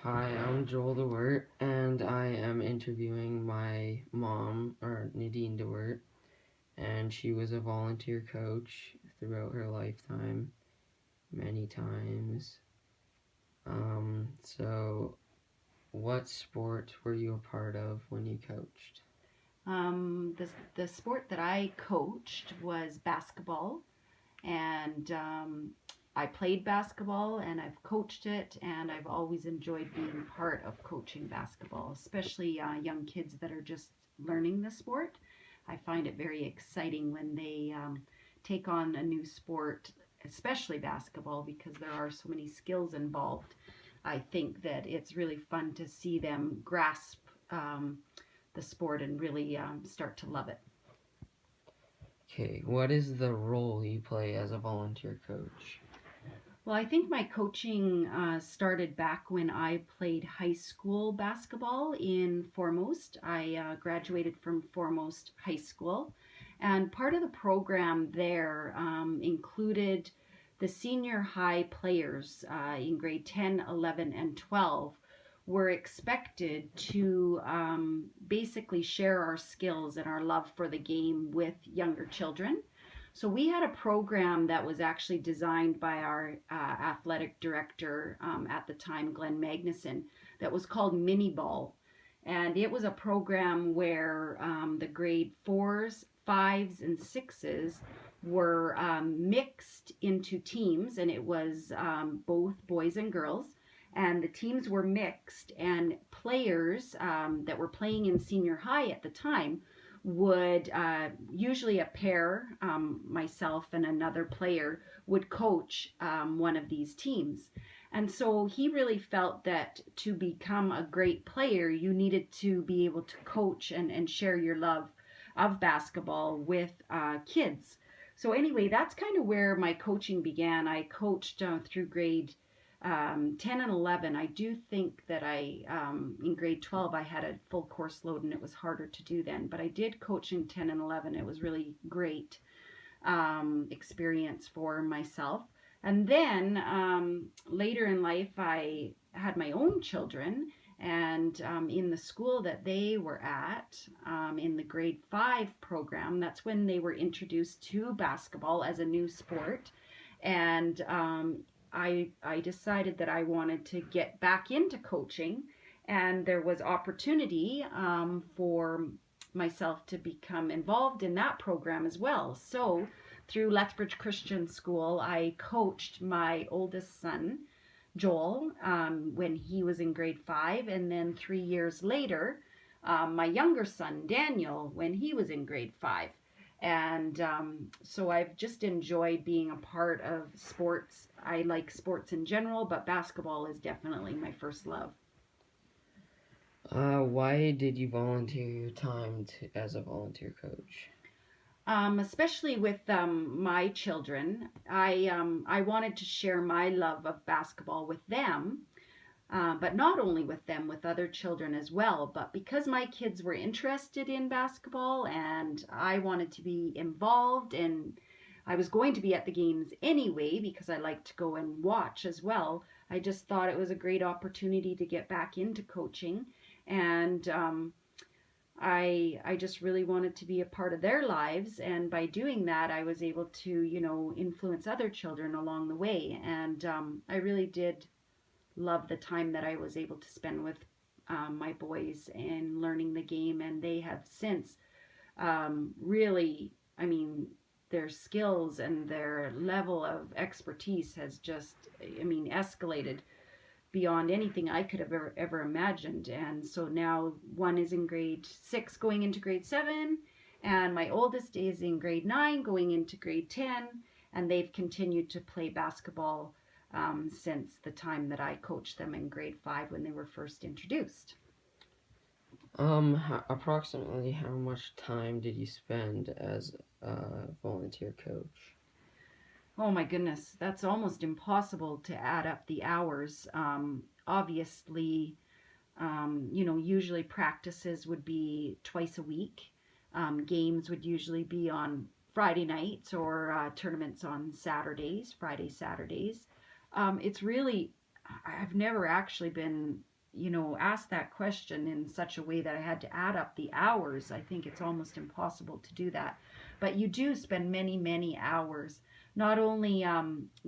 Hi, I'm Joel DeWeert, and I am interviewing my mom, or Nadine DeWeert, and she was a volunteer coach throughout her lifetime, many times. So what sport were you a part of when you coached? The sport that I coached was basketball, and I played basketball and I've coached it, and I've always enjoyed being part of coaching basketball, especially young kids that are just learning the sport. I find it very exciting when they take on a new sport, especially basketball, because there are so many skills involved. I think that it's really fun to see them grasp the sport and really start to love it. Okay, what is the role you play as a volunteer coach? Well, I think my coaching started back when I played high school basketball in Foremost. I graduated from Foremost High School, and part of the program there included the senior high players in grade 10, 11, and 12 were expected to basically share our skills and our love for the game with younger children. So we had a program that was actually designed by our athletic director at the time, Glenn Magnuson, that was called Mini Ball. And it was a program where the grade fours, fives, and sixes were mixed into teams, and it was both boys and girls. And the teams were mixed, and players that were playing in senior high at the time would usually a pair, myself and another player, would coach one of these teams. And so he really felt that to become a great player, you needed to be able to coach and share your love of basketball with kids. So, anyway, that's kind of where my coaching began. I coached through grade 10 and 11. I do think that in grade 12, I had a full course load and it was harder to do then. But I did coach in 10 and 11. It was really great experience for myself. And then later in life, I had my own children. And in the school that they were at, in the grade 5 program, that's when they were introduced to basketball as a new sport. And I decided that I wanted to get back into coaching, and there was opportunity for myself to become involved in that program as well. So through Lethbridge Christian School, I coached my oldest son, Joel, when he was in grade 5, and then 3 years later, my younger son, Daniel, when he was in grade 5. And so I've just enjoyed being a part of sports. I like sports in general, but basketball is definitely my first love. Why did you volunteer your time as a volunteer coach? Especially with my children, I wanted to share my love of basketball with them, but not only with them, with other children as well. But because my kids were interested in basketball and I wanted to be involved, and I was going to be at the games anyway because I like to go and watch as well, I just thought it was a great opportunity to get back into coaching. And I just really wanted to be a part of their lives, and by doing that, I was able to influence other children along the way, and I really did love the time that I was able to spend with my boys and learning the game, and they have since really, I mean, their skills and their level of expertise has just, I mean, escalated beyond anything I could have ever imagined. And so now one is in grade 6 going into grade 7, and my oldest is in grade 9 going into grade 10, and they've continued to play basketball since the time that I coached them in grade 5 when they were first introduced. Approximately how much time did you spend as a volunteer coach? Oh my goodness, that's almost impossible to add up the hours. Obviously, usually practices would be twice a week. Games would usually be on Friday nights, or tournaments on Saturdays, Friday, Saturdays. It's really, I've never actually been asked that question in such a way that I had to add up the hours. I think it's almost impossible to do that. But you do spend many, many hours not only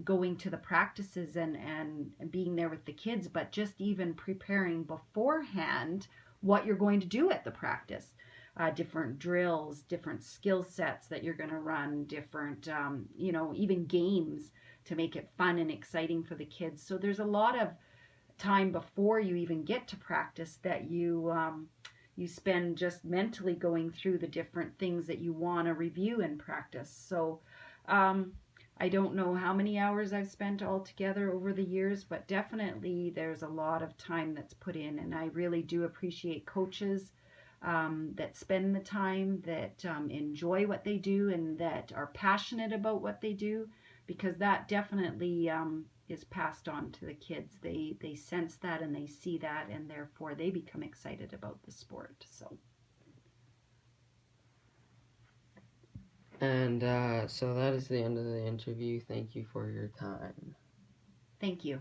going to the practices and being there with the kids, but just even preparing beforehand what you're going to do at the practice. Different drills, different skill sets that you're going to run, different, even games to make it fun and exciting for the kids. So there's a lot of time before you even get to practice that you spend just mentally going through the different things that you want to review in practice. So um, I don't know how many hours I've spent altogether over the years, but definitely there's a lot of time that's put in, and I really do appreciate coaches that spend the time, that enjoy what they do, and that are passionate about what they do, because that definitely is passed on to the kids. They sense that and they see that, and therefore they become excited about the sport. So And so that is the end of the interview. Thank you for your time. thank you.